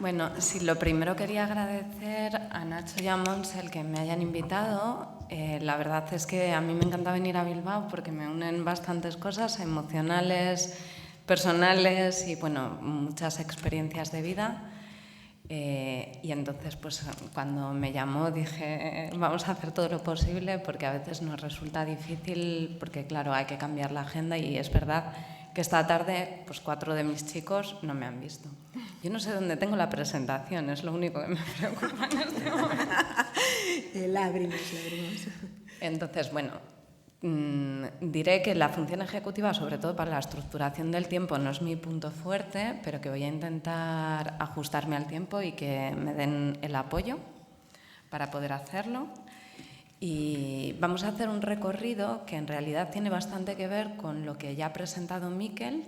Bueno, sí, lo primero quería agradecer a Nacho y a Monse el que me hayan invitado. La verdad es que a mí me encanta venir a Bilbao porque me unen bastantes cosas emocionales, personales y, bueno, muchas experiencias de vida. Y entonces, pues cuando me llamó dije, vamos a hacer todo lo posible porque a veces nos resulta difícil porque, claro, hay que cambiar la agenda y es verdad que esta tarde pues 4 de mis chicos no me han visto. Yo no sé dónde tengo la presentación, es lo único que me preocupa en este momento. La abrimos. Entonces, bueno, diré que la función ejecutiva, sobre todo para la estructuración del tiempo, no es mi punto fuerte, pero que voy a intentar ajustarme al tiempo y que me den el apoyo para poder hacerlo. Y vamos a hacer un recorrido que en realidad tiene bastante que ver con lo que ya ha presentado Mikel,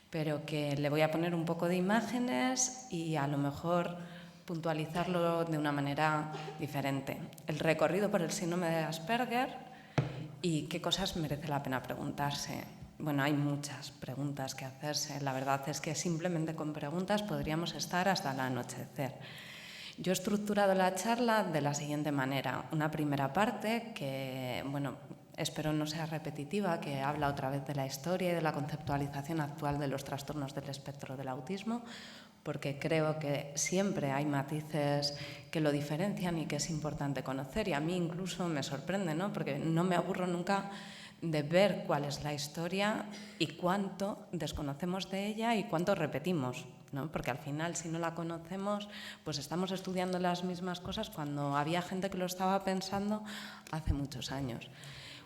pero que le voy a poner un poco de imágenes y a lo mejor puntualizarlo de una manera diferente. El recorrido por el síndrome de Asperger y qué cosas merece la pena preguntarse. Bueno, hay muchas preguntas que hacerse. La verdad es que simplemente con preguntas podríamos estar hasta el anochecer. Yo he estructurado la charla de la siguiente manera. Una primera parte que, bueno, espero no sea repetitiva, que habla otra vez de la historia y de la conceptualización actual de los trastornos del espectro del autismo, porque creo que siempre hay matices que lo diferencian y que es importante conocer. Y a mí incluso me sorprende, ¿no? Porque no me aburro nunca de ver cuál es la historia y cuánto desconocemos de ella y cuánto repetimos, ¿no? Porque al final, si no la conocemos, pues estamos estudiando las mismas cosas cuando había gente que lo estaba pensando hace muchos años.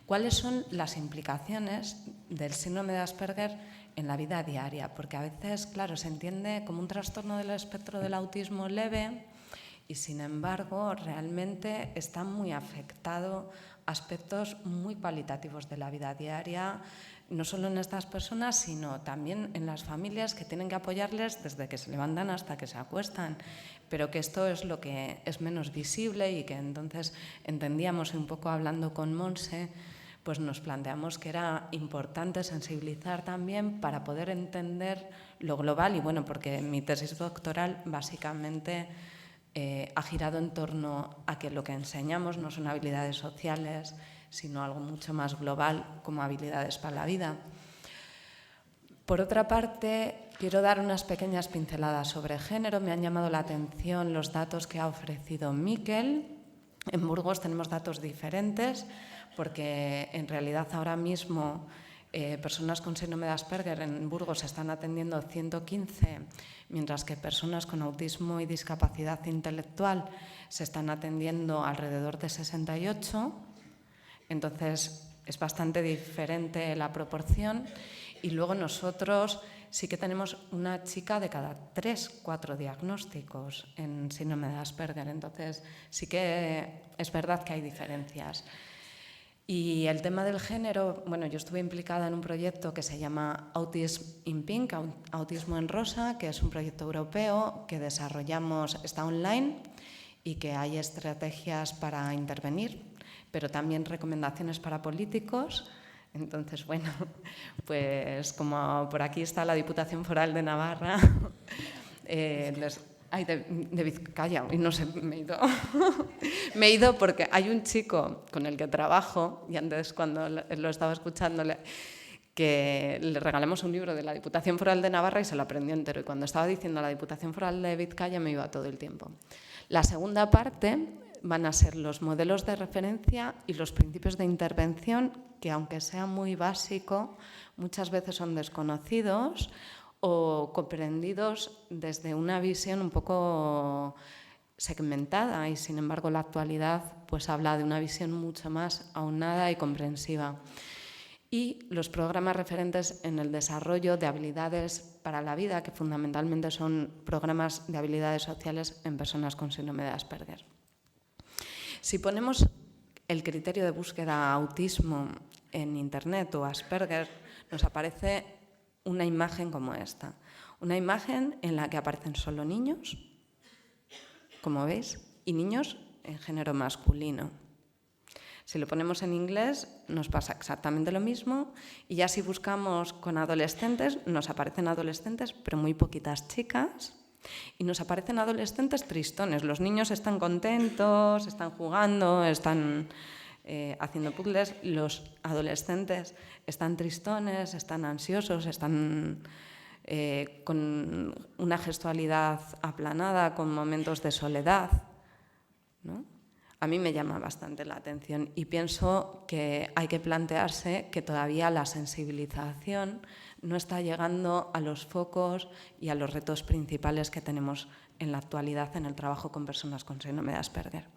¿Cuáles son las implicaciones del síndrome de Asperger en la vida diaria? Porque a veces, claro, se entiende como un trastorno del espectro del autismo leve y, sin embargo, realmente está muy afectado aspectos muy cualitativos de la vida diaria, no solo en estas personas, sino también en las familias que tienen que apoyarles desde que se levantan hasta que se acuestan, pero que esto es lo que es menos visible y que entonces entendíamos un poco hablando con Monse, pues nos planteamos que era importante sensibilizar también para poder entender lo global y, bueno, porque mi tesis doctoral básicamente ha girado en torno a que lo que enseñamos no son habilidades sociales, sino algo mucho más global como habilidades para la vida. Por otra parte, quiero dar unas pequeñas pinceladas sobre género. Me han llamado la atención los datos que ha ofrecido Mikel. En Burgos tenemos datos diferentes porque en realidad ahora mismo personas con síndrome de Asperger en Burgos se están atendiendo 115, mientras que personas con autismo y discapacidad intelectual se están atendiendo alrededor de 68. Entonces, es bastante diferente la proporción. Y luego nosotros sí que tenemos una chica de cada 3-4 diagnósticos en síndrome de Asperger. Entonces, sí que es verdad que hay diferencias. Y el tema del género, bueno, yo estuve implicada en un proyecto que se llama Autism in Pink, Autismo en Rosa, que es un proyecto europeo que desarrollamos, está online y que hay estrategias para intervenir, pero también recomendaciones para políticos. Entonces, bueno, pues como por aquí está la Diputación Foral de Navarra, de Vizcaya, y no sé, me he ido. Me he ido porque hay un chico con el que trabajo, y antes cuando lo estaba escuchando, que le regalamos un libro de la Diputación Foral de Navarra y se lo aprendió entero. Y cuando estaba diciendo la Diputación Foral de Vizcaya me iba todo el tiempo. La segunda parte van a ser los modelos de referencia y los principios de intervención, que aunque sea muy básico, muchas veces son desconocidos o comprendidos desde una visión un poco segmentada y, sin embargo, la actualidad pues habla de una visión mucho más aunada y comprensiva. Y los programas referentes en el desarrollo de habilidades para la vida, que fundamentalmente son programas de habilidades sociales en personas con síndrome de Asperger. Si ponemos el criterio de búsqueda autismo en Internet o Asperger, nos aparece una imagen como esta. Una imagen en la que aparecen solo niños, como veis, y niños en género masculino. Si lo ponemos en inglés, nos pasa exactamente lo mismo, y ya si buscamos con adolescentes, nos aparecen adolescentes, pero muy poquitas chicas. Y nos aparecen adolescentes tristones. Los niños están contentos, están jugando, están haciendo puzzles. Los adolescentes están tristones, están ansiosos, están con una gestualidad aplanada, con momentos de soledad, ¿no? A mí me llama bastante la atención y pienso que hay que plantearse que todavía la sensibilización no está llegando a los focos y a los retos principales que tenemos en la actualidad en el trabajo con personas con síndrome de Asperger.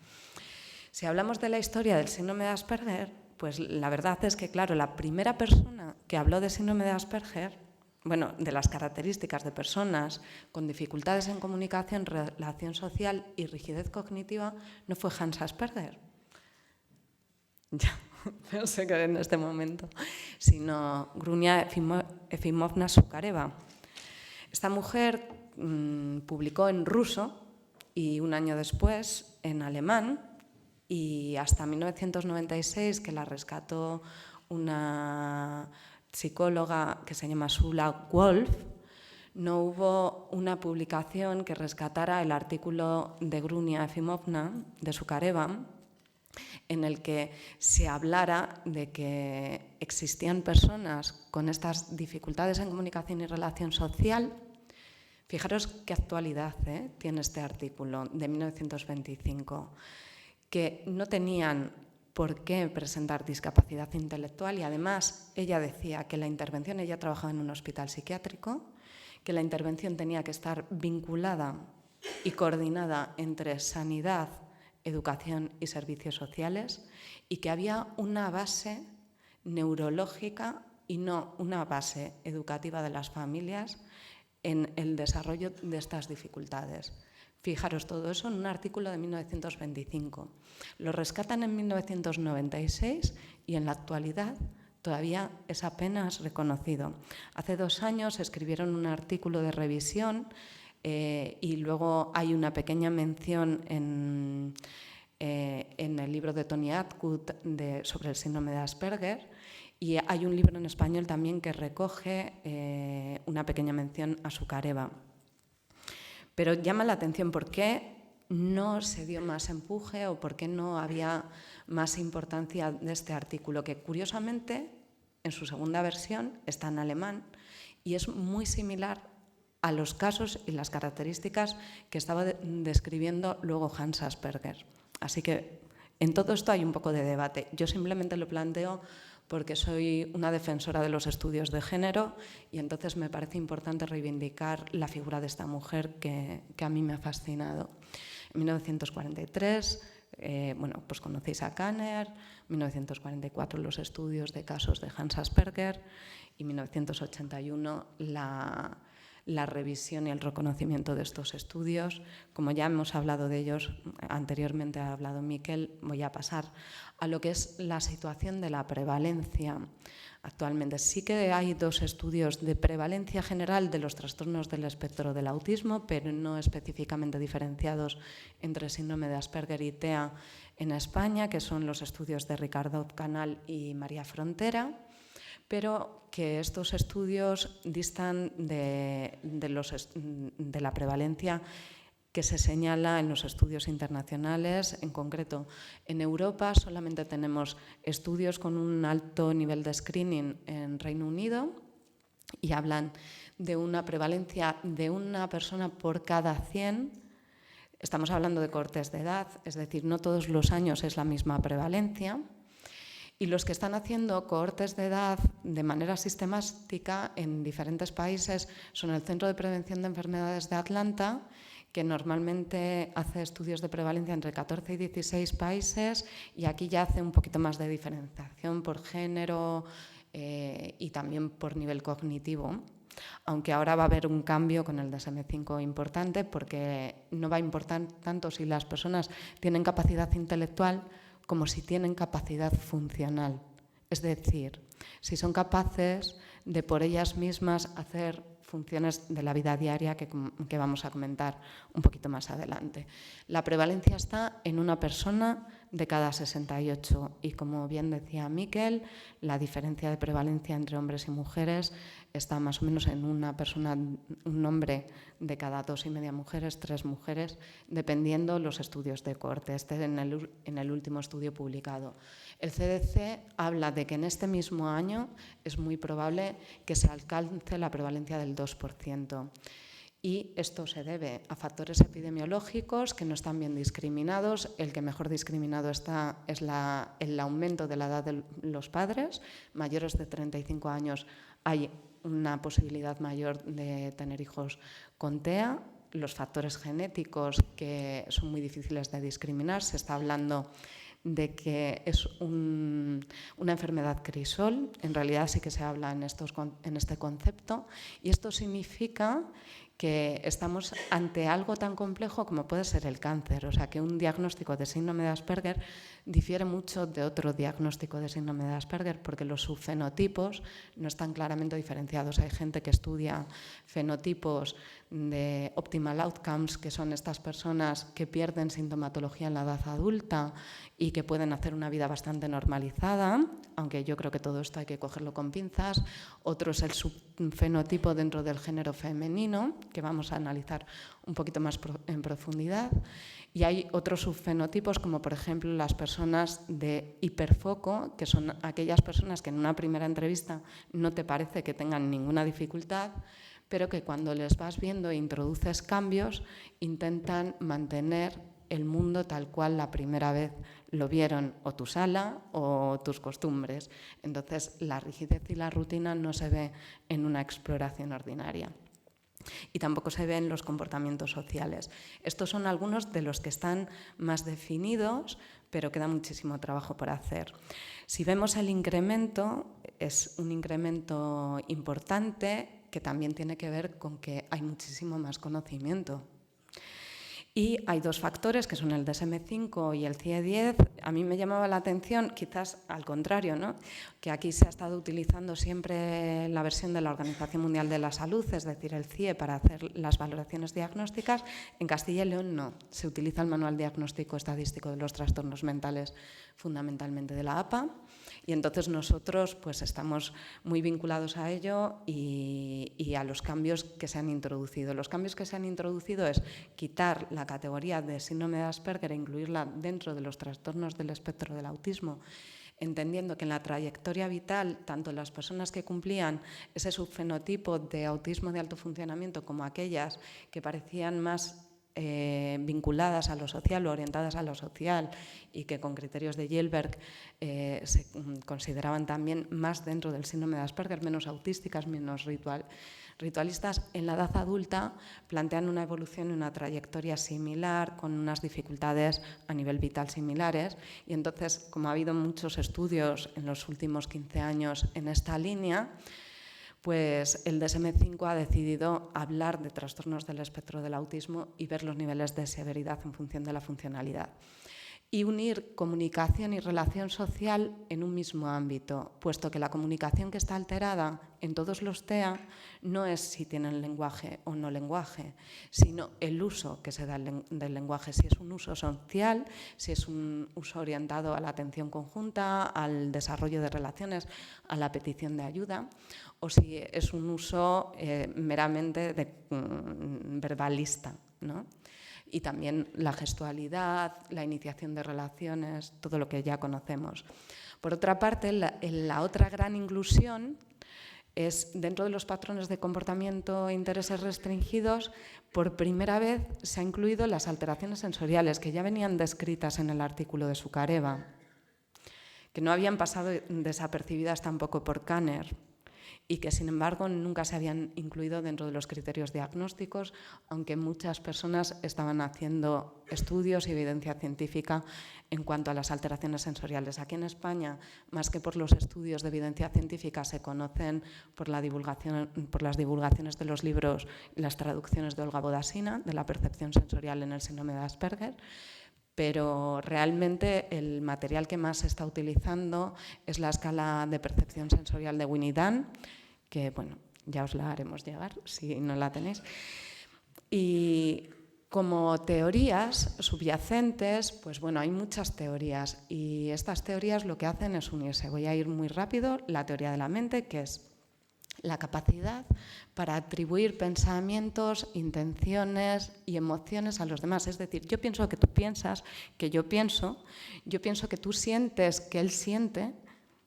Si hablamos de la historia del síndrome de Asperger, pues la verdad es que, claro, la primera persona que habló de síndrome de Asperger, bueno, de las características de personas con dificultades en comunicación, relación social y rigidez cognitiva, no fue Hans Asperger. Ya, no sé qué en este momento, sino Grunia Efimovna Sukareva. Esta mujer publicó en ruso y un año después en alemán, y hasta 1996, que la rescató una psicóloga que se llama Sula Wolf, no hubo una publicación que rescatara el artículo de Grunia Efimovna, de Sukareva, en el que se hablara de que existían personas con estas dificultades en comunicación y relación social. Fijaros qué actualidad tiene este artículo de 1925, que no tenían por qué presentar discapacidad intelectual y además ella decía que la intervención, ella trabajaba en un hospital psiquiátrico, que la intervención tenía que estar vinculada y coordinada entre sanidad, educación y servicios sociales y que había una base neurológica y no una base educativa de las familias en el desarrollo de estas dificultades. Fijaros todo eso en un artículo de 1925. Lo rescatan en 1996 y en la actualidad todavía es apenas reconocido. Hace 2 años escribieron un artículo de revisión y luego hay una pequeña mención en el libro de Tony Atwood sobre el síndrome de Asperger, y hay un libro en español también que recoge una pequeña mención a Sukareva. Pero llama la atención por qué no se dio más empuje o por qué no había más importancia de este artículo, que curiosamente en su segunda versión está en alemán y es muy similar a los casos y las características que estaba describiendo luego Hans Asperger. Así que en todo esto hay un poco de debate. Yo simplemente lo planteo porque soy una defensora de los estudios de género y entonces me parece importante reivindicar la figura de esta mujer que a mí me ha fascinado. En 1943, pues conocéis a Kanner, en 1944 los estudios de casos de Hans Asperger y en 1981 la revisión y el reconocimiento de estos estudios. Como ya hemos hablado de ellos, anteriormente ha hablado Miquel, voy a pasar a lo que es la situación de la prevalencia. Actualmente sí que hay 2 estudios de prevalencia general de los trastornos del espectro del autismo, pero no específicamente diferenciados entre síndrome de Asperger y TEA en España, que son los estudios de Ricardo Canal y María Frontera, pero que estos estudios distan de la prevalencia que se señala en los estudios internacionales. En concreto, en Europa solamente tenemos estudios con un alto nivel de screening en Reino Unido y hablan de una prevalencia de una persona por cada 100. Estamos hablando de cohortes de edad, es decir, no todos los años es la misma prevalencia. Y los que están haciendo cohortes de edad de manera sistemática en diferentes países son el Centro de Prevención de Enfermedades de Atlanta, que normalmente hace estudios de prevalencia entre 14 y 16 países, y aquí ya hace un poquito más de diferenciación por género y también por nivel cognitivo. Aunque ahora va a haber un cambio con el DSM-5 importante, porque no va a importar tanto si las personas tienen capacidad intelectual como si tienen capacidad funcional. Es decir, si son capaces de por ellas mismas hacer funciones de la vida diaria que vamos a comentar un poquito más adelante. La prevalencia está en una persona de cada 68. Y como bien decía Miquel, la diferencia de prevalencia entre hombres y mujeres está más o menos en un hombre de cada 2,5 mujeres, 3 mujeres, dependiendo los estudios de cohorte. Este en el último estudio publicado. El CDC habla de que en este mismo año es muy probable que se alcance la prevalencia del 2%. Y esto se debe a factores epidemiológicos que no están bien discriminados. El que mejor discriminado está es el aumento de la edad de los padres. Mayores de 35 años hay una posibilidad mayor de tener hijos con TEA. Los factores genéticos, que son muy difíciles de discriminar. Se está hablando de que es una enfermedad crisol. En realidad sí que se habla en este concepto. Y esto significa que estamos ante algo tan complejo como puede ser el cáncer. O sea, que un diagnóstico de síndrome de Asperger difiere mucho de otro diagnóstico de síndrome de Asperger porque los subfenotipos no están claramente diferenciados. Hay gente que estudia fenotipos de optimal outcomes, que son estas personas que pierden sintomatología en la edad adulta y que pueden hacer una vida bastante normalizada, aunque yo creo que todo esto hay que cogerlo con pinzas. Otro es el subfenotipo dentro del género femenino, que vamos a analizar un poquito más en profundidad. Y hay otros subfenotipos, como por ejemplo las personas de hiperfoco, que son aquellas personas que en una primera entrevista no te parece que tengan ninguna dificultad, pero que cuando les vas viendo e introduces cambios, intentan mantener el mundo tal cual la primera vez lo vieron, o tu sala o tus costumbres. Entonces, la rigidez y la rutina no se ve en una exploración ordinaria. Y tampoco se ve en los comportamientos sociales. Estos son algunos de los que están más definidos, pero queda muchísimo trabajo por hacer. Si vemos el incremento, es un incremento importante que también tiene que ver con que hay muchísimo más conocimiento. Y hay dos factores, que son el DSM-5 y el CIE-10. A mí me llamaba la atención, quizás al contrario, ¿no?, que aquí se ha estado utilizando siempre la versión de la Organización Mundial de la Salud, es decir, el CIE, para hacer las valoraciones diagnósticas. En Castilla y León no. Se utiliza el Manual Diagnóstico Estadístico de los Trastornos Mentales, fundamentalmente de la APA. Y entonces nosotros pues, estamos muy vinculados a ello y a los cambios que se han introducido. Los cambios que se han introducido es quitar la categoría de síndrome de Asperger e incluirla dentro de los trastornos del espectro del autismo, entendiendo que en la trayectoria vital, tanto las personas que cumplían ese subfenotipo de autismo de alto funcionamiento como aquellas que parecían más vinculadas a lo social o orientadas a lo social y que con criterios de Gilbert se consideraban también más dentro del síndrome de Asperger, menos autísticas, menos ritualistas, en la edad adulta plantean una evolución y una trayectoria similar, con unas dificultades a nivel vital similares. Y entonces, como ha habido muchos estudios en los últimos 15 años en esta línea, pues el DSM-5 ha decidido hablar de trastornos del espectro del autismo y ver los niveles de severidad en función de la funcionalidad. Y unir comunicación y relación social en un mismo ámbito, puesto que la comunicación que está alterada en todos los TEA no es si tienen lenguaje o no lenguaje, sino el uso que se da del lenguaje, si es un uso social, si es un uso orientado a la atención conjunta, al desarrollo de relaciones, a la petición de ayuda, o si es un uso meramente verbalista, ¿no? Y también la gestualidad, la iniciación de relaciones, todo lo que ya conocemos. Por otra parte, la otra gran inclusión es, dentro de los patrones de comportamiento e intereses restringidos, por primera vez se han incluido las alteraciones sensoriales, que ya venían descritas en el artículo de Sukareva, que no habían pasado desapercibidas tampoco por Kanner, y que, sin embargo, nunca se habían incluido dentro de los criterios diagnósticos, aunque muchas personas estaban haciendo estudios y evidencia científica en cuanto a las alteraciones sensoriales. Aquí en España, más que por los estudios de evidencia científica, se conocen por las divulgaciones de los libros y las traducciones de Olga Bodasina, de la percepción sensorial en el síndrome de Asperger. Pero realmente el material que más se está utilizando es la escala de percepción sensorial de Winnie Dunn, que bueno, ya os la haremos llegar si no la tenéis. Y Como teorías subyacentes, pues bueno, hay muchas teorías y estas teorías lo que hacen es unirse. Voy a ir muy rápido. La teoría de la mente, que es la capacidad para atribuir pensamientos, intenciones y emociones a los demás. Es decir, yo pienso que tú piensas, que yo pienso que tú sientes, que él siente.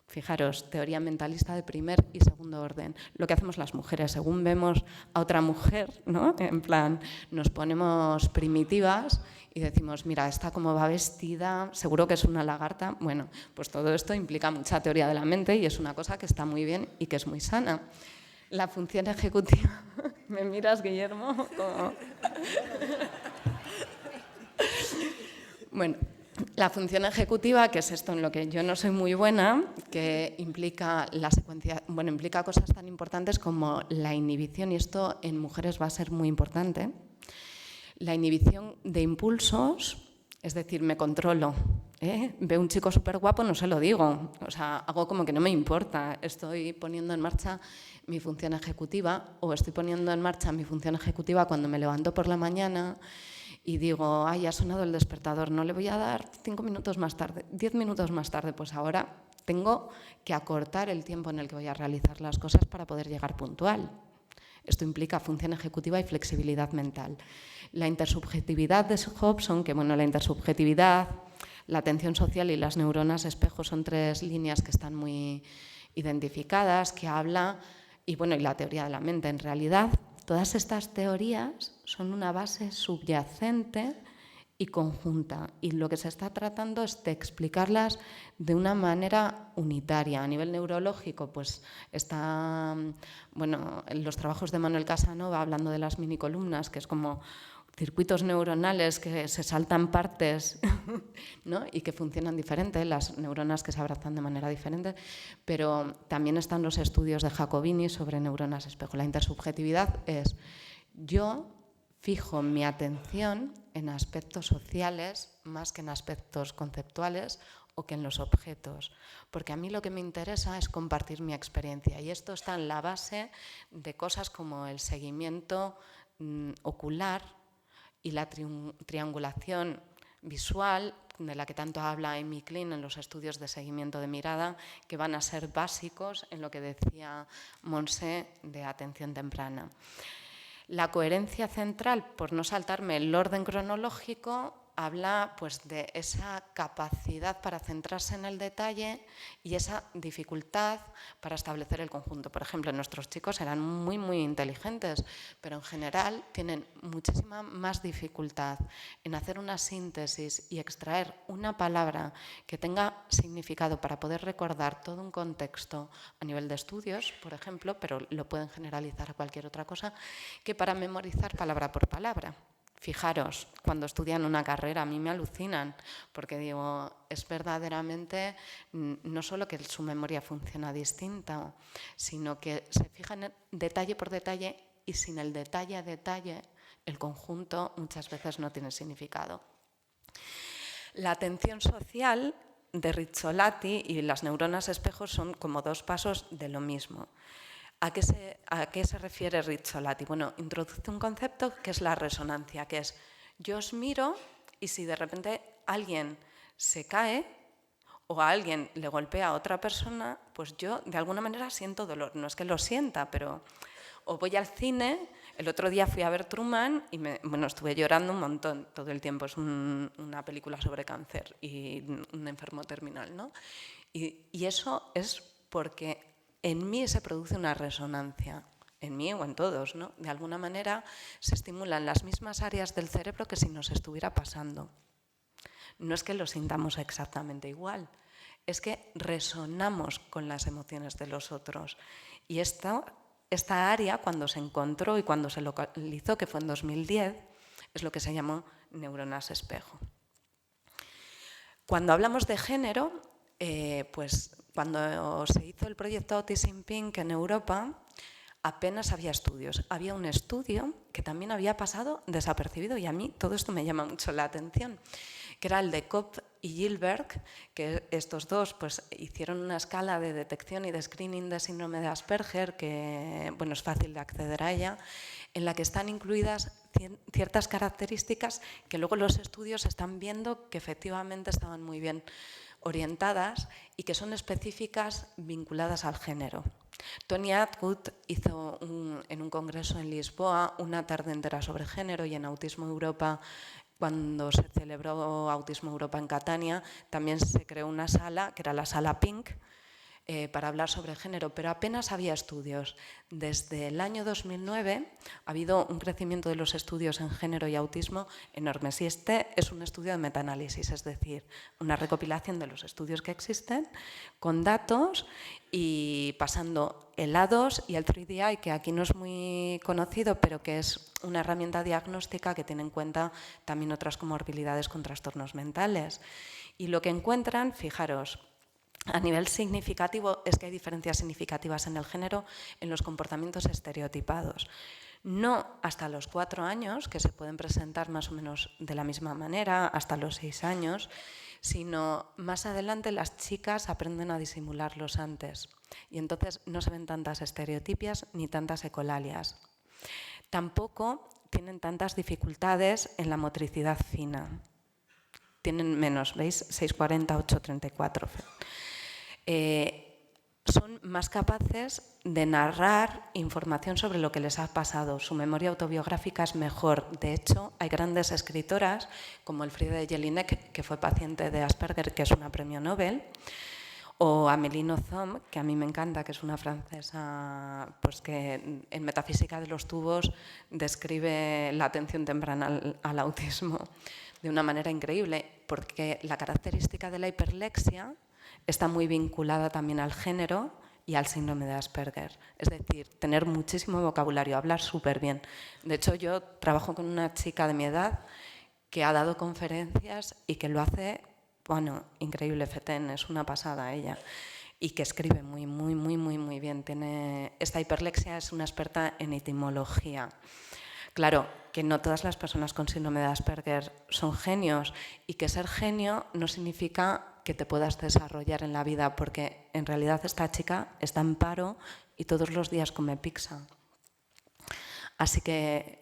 Fijaros, teoría mentalista de primer y segundo orden. Lo que hacemos las mujeres, según vemos a otra mujer, ¿no? En plan, nos ponemos primitivas y decimos, mira, esta cómo va vestida, seguro que es una lagarta. Bueno, pues todo esto implica mucha teoría de la mente y es una cosa que está muy bien y que es muy sana. La función ejecutiva... ¿Me miras, Guillermo? Como... Bueno, la función ejecutiva, que es esto en lo que yo no soy muy buena, que implica la secuencia, bueno, implica cosas tan importantes como la inhibición, y esto en mujeres va a ser muy importante. La inhibición de impulsos, es decir, me controlo. Veo un chico súper guapo, no se lo digo. O sea, hago como que no me importa. Estoy poniendo en marcha mi función ejecutiva, o estoy poniendo en marcha mi función ejecutiva cuando me levanto por la mañana y digo, ay, ha sonado el despertador, no le voy a dar 5 minutos más tarde, 10 minutos más tarde, pues ahora tengo que acortar el tiempo en el que voy a realizar las cosas para poder llegar puntual. Esto implica función ejecutiva y flexibilidad mental. La intersubjetividad de Hobson, que bueno, la intersubjetividad, la atención social y las neuronas espejo son 3 líneas que están muy identificadas, que habla, y bueno, y la teoría de la mente, en realidad, todas estas teorías son una base subyacente y conjunta, y lo que se está tratando es de explicarlas de una manera unitaria. A nivel neurológico, pues está, bueno, en los trabajos de Manuel Casanova hablando de las minicolumnas, que es como circuitos neuronales que se saltan partes, ¿no? Y que funcionan diferente, las neuronas que se abrazan de manera diferente, pero también están los estudios de Jacobini sobre neuronas espejo. La intersubjetividad es yo fijo mi atención en aspectos sociales más que en aspectos conceptuales o que en los objetos, porque a mí lo que me interesa es compartir mi experiencia, y esto está en la base de cosas como el seguimiento ocular y la triangulación visual, de la que tanto habla Amy Klein en los estudios de seguimiento de mirada, que van a ser básicos en lo que decía Monse de atención temprana. La coherencia central, por no saltarme el orden cronológico, habla pues de esa capacidad para centrarse en el detalle y esa dificultad para establecer el conjunto. Por ejemplo, nuestros chicos eran muy, muy inteligentes, pero en general tienen muchísima más dificultad en hacer una síntesis y extraer una palabra que tenga significado para poder recordar todo un contexto a nivel de estudios, por ejemplo, pero lo pueden generalizar a cualquier otra cosa, que para memorizar palabra por palabra. Fijaros, cuando estudian una carrera, a mí me alucinan, porque digo, es verdaderamente no solo que su memoria funciona distinta, sino que se fijan detalle por detalle, y sin el detalle a detalle, el conjunto muchas veces no tiene significado. La atención social de Rizzolatti y las neuronas espejos son como 2 pasos de lo mismo. ¿A qué se refiere Rizzolatti? Bueno, introduce un concepto que es la resonancia, que es yo os miro y si de repente alguien se cae o a alguien le golpea a otra persona, pues yo de alguna manera siento dolor. No es que lo sienta, pero... O voy al cine, el otro día fui a ver Truman y estuve llorando un montón todo el tiempo. Es una película sobre cáncer y un enfermo terminal, ¿no? Y eso es porque en mí se produce una resonancia, en mí o en todos, ¿no? De alguna manera se estimulan las mismas áreas del cerebro que si nos estuviera pasando. No es que lo sintamos exactamente igual, es que resonamos con las emociones de los otros. Y esta área, cuando se encontró y cuando se localizó, que fue en 2010, es lo que se llamó neuronas espejo. Cuando hablamos de género, pues cuando se hizo el proyecto Autism Pink en Europa, apenas había estudios. Había un estudio que también había pasado desapercibido, y a mí todo esto me llama mucho la atención, que era el de Kopp y Gilbert, que estos dos pues, hicieron una escala de detección y de screening de síndrome de Asperger, que bueno, es fácil de acceder a ella, en la que están incluidas ciertas características que luego los estudios están viendo que efectivamente estaban muy bien orientadas y que son específicas vinculadas al género. Tony Attwood hizo en un congreso en Lisboa una tarde entera sobre género, y en Autismo Europa, cuando se celebró Autismo Europa en Catania, también se creó una sala, que era la sala Pink, para hablar sobre género, pero apenas había estudios. Desde el año 2009 ha habido un crecimiento de los estudios en género y autismo enorme. Si este es un estudio de metaanálisis, es decir, una recopilación de los estudios que existen con datos y pasando el A2 y el 3DI, que aquí no es muy conocido, pero que es una herramienta diagnóstica que tiene en cuenta también otras comorbilidades con trastornos mentales. Y lo que encuentran, fijaros, a nivel significativo, es que hay diferencias significativas en el género en los comportamientos estereotipados. No hasta los 4 años, que se pueden presentar más o menos de la misma manera, hasta los 6 años, sino más adelante las chicas aprenden a disimularlos antes. Y entonces no se ven tantas estereotipias ni tantas ecolalias. Tampoco tienen tantas dificultades en la motricidad fina. Tienen menos, ¿veis? 6,40, 8,34. Son más capaces de narrar información sobre lo que les ha pasado. Su memoria autobiográfica es mejor. De hecho, hay grandes escritoras como Elfriede Jelinek, que fue paciente de Asperger, que es una premio Nobel, o Amélie Nothomb, que a mí me encanta, que es una francesa pues que en Metafísica de los tubos describe la atención temprana al autismo de una manera increíble, porque la característica de la hiperlexia está muy vinculada también al género y al síndrome de Asperger. Es decir, tener muchísimo vocabulario, hablar súper bien. De hecho, yo trabajo con una chica de mi edad que ha dado conferencias y que lo hace, bueno, increíble, Feten, es una pasada ella. Y que escribe muy bien. Esta hiperlexia, es una experta en etimología. Claro, que no todas las personas con síndrome de Asperger son genios, y que ser genio no significa que te puedas desarrollar en la vida, porque en realidad esta chica está en paro y todos los días come pizza. Así que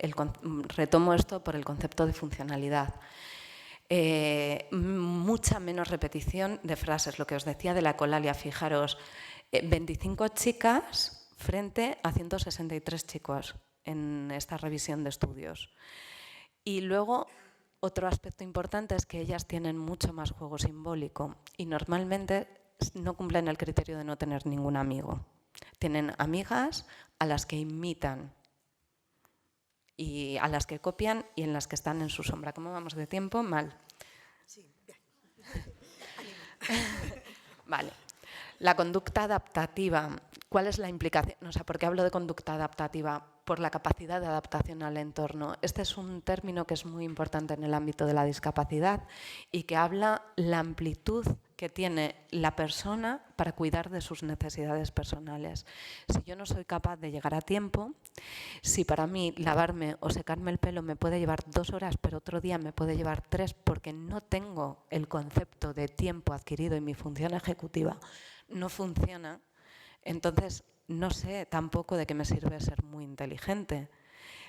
retomo esto por el concepto de funcionalidad. Mucha menos repetición de frases, lo que os decía de la ecolalia. Fijaros, 25 chicas frente a 163 chicos en esta revisión de estudios. Y luego, otro aspecto importante es que ellas tienen mucho más juego simbólico y normalmente no cumplen el criterio de no tener ningún amigo. Tienen amigas a las que imitan y a las que copian y en las que están en su sombra. ¿Cómo vamos de tiempo? Mal. Sí, bien. Vale. La conducta adaptativa. ¿Cuál es la implicación? O sea, ¿por qué hablo de conducta adaptativa? Por la capacidad de adaptación al entorno. Este es un término que es muy importante en el ámbito de la discapacidad y que habla la amplitud que tiene la persona para cuidar de sus necesidades personales. Si yo no soy capaz de llegar a tiempo, si para mí lavarme o secarme el pelo me puede llevar 2 horas, pero otro día me puede llevar 3 porque no tengo el concepto de tiempo adquirido y mi función ejecutiva no funciona, entonces no sé tampoco de qué me sirve ser muy inteligente.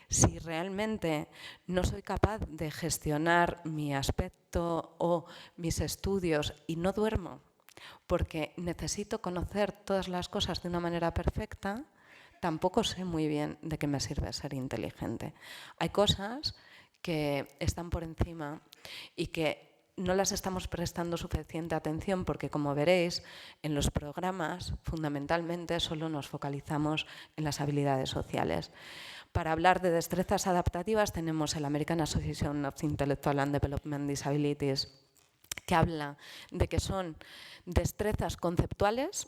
Si realmente no soy capaz de gestionar mi aspecto o mis estudios y no duermo porque necesito conocer todas las cosas de una manera perfecta, tampoco sé muy bien de qué me sirve ser inteligente. Hay cosas que están por encima y que no las estamos prestando suficiente atención porque, como veréis, en los programas fundamentalmente solo nos focalizamos en las habilidades sociales. Para hablar de destrezas adaptativas tenemos el American Association of Intellectual and Development Disabilities, que habla de que son destrezas conceptuales,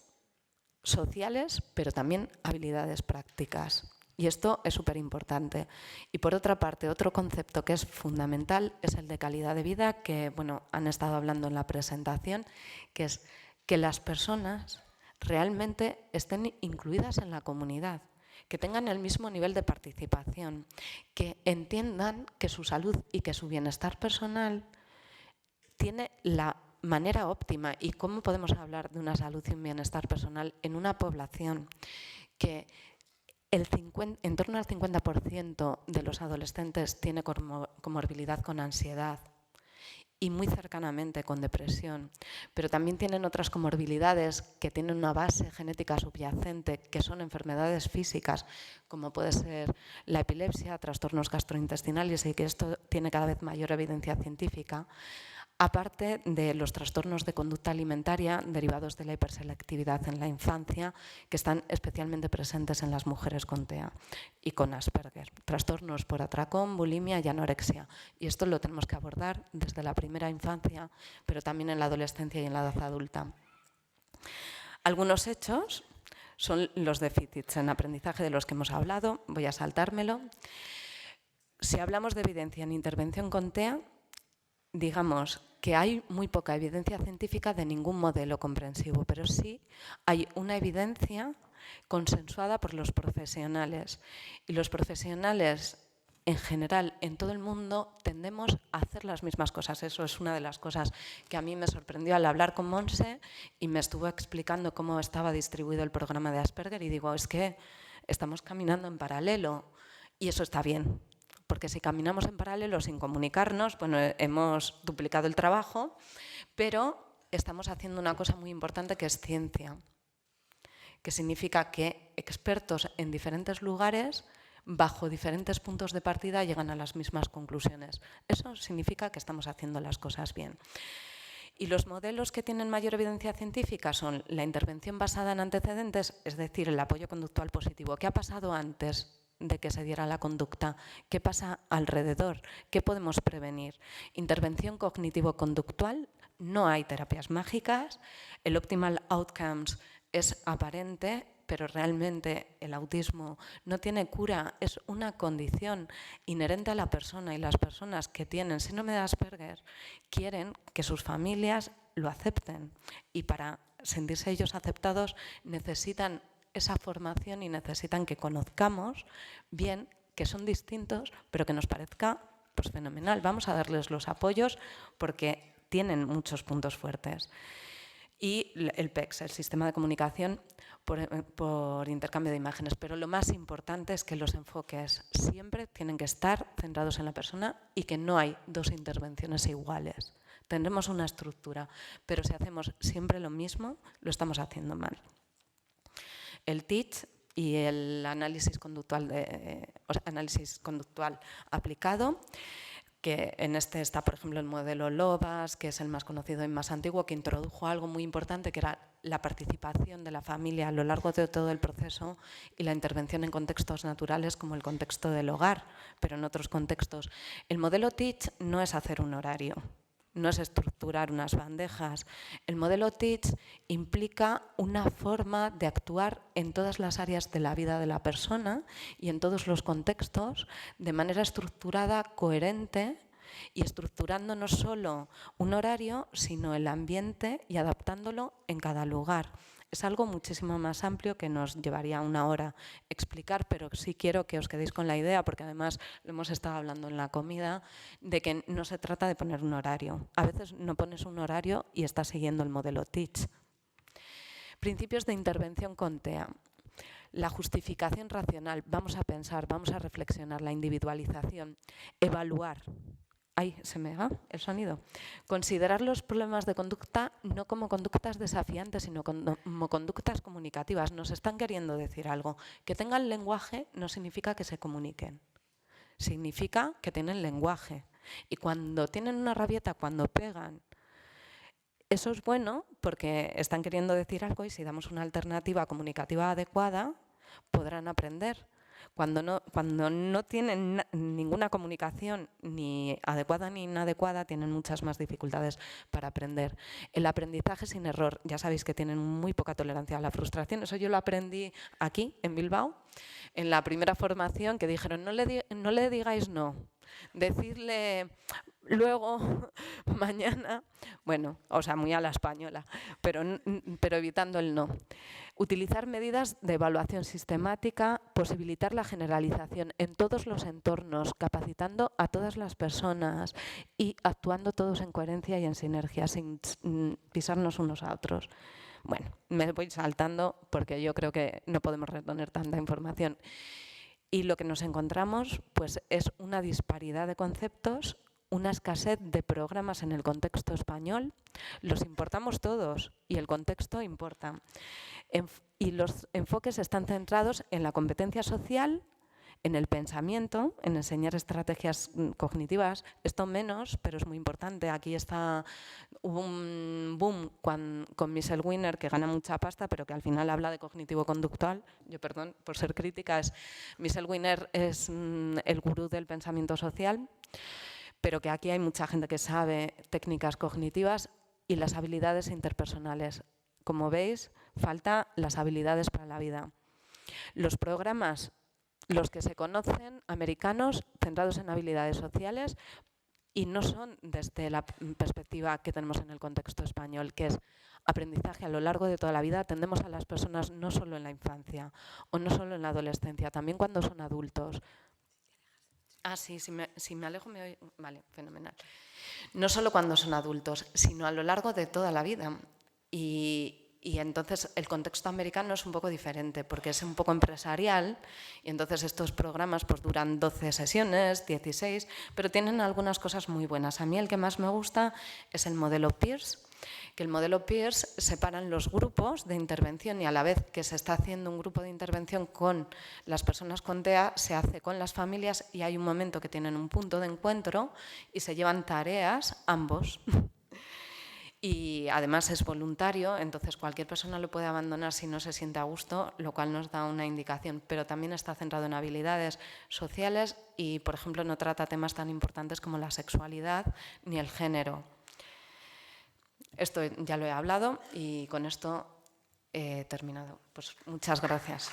sociales, pero también habilidades prácticas. Y esto es súper importante. Y por otra parte, otro concepto que es fundamental es el de calidad de vida, que bueno, han estado hablando en la presentación, que es que las personas realmente estén incluidas en la comunidad, que tengan el mismo nivel de participación, que entiendan que su salud y que su bienestar personal tiene la manera óptima. ¿Y cómo podemos hablar de una salud y un bienestar personal en una población que En torno al 50% de los adolescentes tiene comorbilidad con ansiedad y muy cercanamente con depresión, pero también tienen otras comorbilidades que tienen una base genética subyacente, que son enfermedades físicas, como puede ser la epilepsia, trastornos gastrointestinales, y que esto tiene cada vez mayor evidencia científica, aparte de los trastornos de conducta alimentaria derivados de la hiperselectividad en la infancia, que están especialmente presentes en las mujeres con TEA y con Asperger. Trastornos por atracón, bulimia y anorexia. Y esto lo tenemos que abordar desde la primera infancia, pero también en la adolescencia y en la edad adulta. Algunos hechos son los déficits en aprendizaje de los que hemos hablado. Voy a saltármelo. Si hablamos de evidencia en intervención con TEA, digamos que hay muy poca evidencia científica de ningún modelo comprensivo, pero sí hay una evidencia consensuada por los profesionales. Y los profesionales, en general, en todo el mundo, tendemos a hacer las mismas cosas. Eso es una de las cosas que a mí me sorprendió al hablar con Monse y me estuvo explicando cómo estaba distribuido el programa de Asperger, y digo, es que estamos caminando en paralelo y eso está bien. Porque si caminamos en paralelo sin comunicarnos, bueno, hemos duplicado el trabajo, pero estamos haciendo una cosa muy importante que es ciencia, que significa que expertos en diferentes lugares, bajo diferentes puntos de partida, llegan a las mismas conclusiones. Eso significa que estamos haciendo las cosas bien. Y los modelos que tienen mayor evidencia científica son la intervención basada en antecedentes, es decir, el apoyo conductual positivo. ¿Qué ha pasado antes de que se diera la conducta? ¿Qué pasa alrededor? ¿Qué podemos prevenir? Intervención cognitivo-conductual, no hay terapias mágicas, el optimal outcomes es aparente, pero realmente el autismo no tiene cura, es una condición inherente a la persona, y las personas que tienen síndrome de Asperger quieren que sus familias lo acepten, y para sentirse ellos aceptados necesitan esa formación y necesitan que conozcamos bien que son distintos, pero que nos parezca pues fenomenal. Vamos a darles los apoyos porque tienen muchos puntos fuertes. Y el PECS, el sistema de comunicación por intercambio de imágenes. Pero lo más importante es que los enfoques siempre tienen que estar centrados en la persona y que no hay dos intervenciones iguales. Tendremos una estructura, pero si hacemos siempre lo mismo, lo estamos haciendo mal. El TEACH y el análisis conductual aplicado, que en este está, por ejemplo, el modelo LOVAS, que es el más conocido y más antiguo, que introdujo algo muy importante, que era la participación de la familia a lo largo de todo el proceso y la intervención en contextos naturales como el contexto del hogar, pero en otros contextos. El modelo TEACH no es hacer un horario, no es estructurar unas bandejas. El modelo TEACH implica una forma de actuar en todas las áreas de la vida de la persona y en todos los contextos de manera estructurada, coherente, y estructurando no solo un horario, sino el ambiente y adaptándolo en cada lugar. Es algo muchísimo más amplio que nos llevaría una hora explicar, pero sí quiero que os quedéis con la idea, porque además lo hemos estado hablando en la comida, de que no se trata de poner un horario. A veces no pones un horario y estás siguiendo el modelo TEACH. Principios de intervención con TEA. La justificación racional, vamos a pensar, vamos a reflexionar, la individualización, evaluar. Ay, se me va el sonido. Considerar los problemas de conducta no como conductas desafiantes, sino como conductas comunicativas. Nos están queriendo decir algo. Que tengan lenguaje no significa que se comuniquen. Significa que tienen lenguaje. Y cuando tienen una rabieta, cuando pegan, eso es bueno porque están queriendo decir algo, y si damos una alternativa comunicativa adecuada, podrán aprender. Cuando no tienen ninguna comunicación, ni adecuada ni inadecuada, tienen muchas más dificultades para aprender. El aprendizaje sin error, ya sabéis que tienen muy poca tolerancia a la frustración. Eso yo lo aprendí aquí, en Bilbao, en la primera formación, que dijeron, no le digáis no, decirle luego, mañana, bueno, o sea, muy a la española, pero evitando el no. Utilizar medidas de evaluación sistemática, posibilitar la generalización en todos los entornos, capacitando a todas las personas y actuando todos en coherencia y en sinergia, sin pisarnos unos a otros. Bueno, me voy saltando porque yo creo que no podemos retener tanta información. Y lo que nos encontramos pues, es una disparidad de conceptos, una escasez de programas en el contexto español. Los importamos todos y el contexto importa. Y los enfoques están centrados en la competencia social, en el pensamiento, en enseñar estrategias cognitivas. Esto menos, pero es muy importante. Aquí hubo un boom con Michelle Winner, que gana mucha pasta, pero que al final habla de cognitivo-conductual. Yo, perdón por ser crítica, Michelle Winner es el gurú del pensamiento social, pero que aquí hay mucha gente que sabe técnicas cognitivas y las habilidades interpersonales. Como veis, falta las habilidades para la vida. Los programas, los que se conocen, americanos, centrados en habilidades sociales, y no son desde la perspectiva que tenemos en el contexto español, que es aprendizaje a lo largo de toda la vida. Atendemos a las personas no solo en la infancia o no solo en la adolescencia, también cuando son adultos. Sí, si me alejo me oye. Vale, fenomenal. No solo cuando son adultos, sino a lo largo de toda la vida. Y entonces el contexto americano es un poco diferente porque es un poco empresarial y entonces estos programas pues duran 12 sesiones, 16, pero tienen algunas cosas muy buenas. A mí el que más me gusta es el modelo Pearce, que el modelo Pearce separan los grupos de intervención y a la vez que se está haciendo un grupo de intervención con las personas con TEA, se hace con las familias y hay un momento que tienen un punto de encuentro y se llevan tareas ambos. Y además es voluntario, entonces cualquier persona lo puede abandonar si no se siente a gusto, lo cual nos da una indicación, pero también está centrado en habilidades sociales y, por ejemplo, no trata temas tan importantes como la sexualidad ni el género. Esto ya lo he hablado y con esto he terminado. Pues muchas gracias.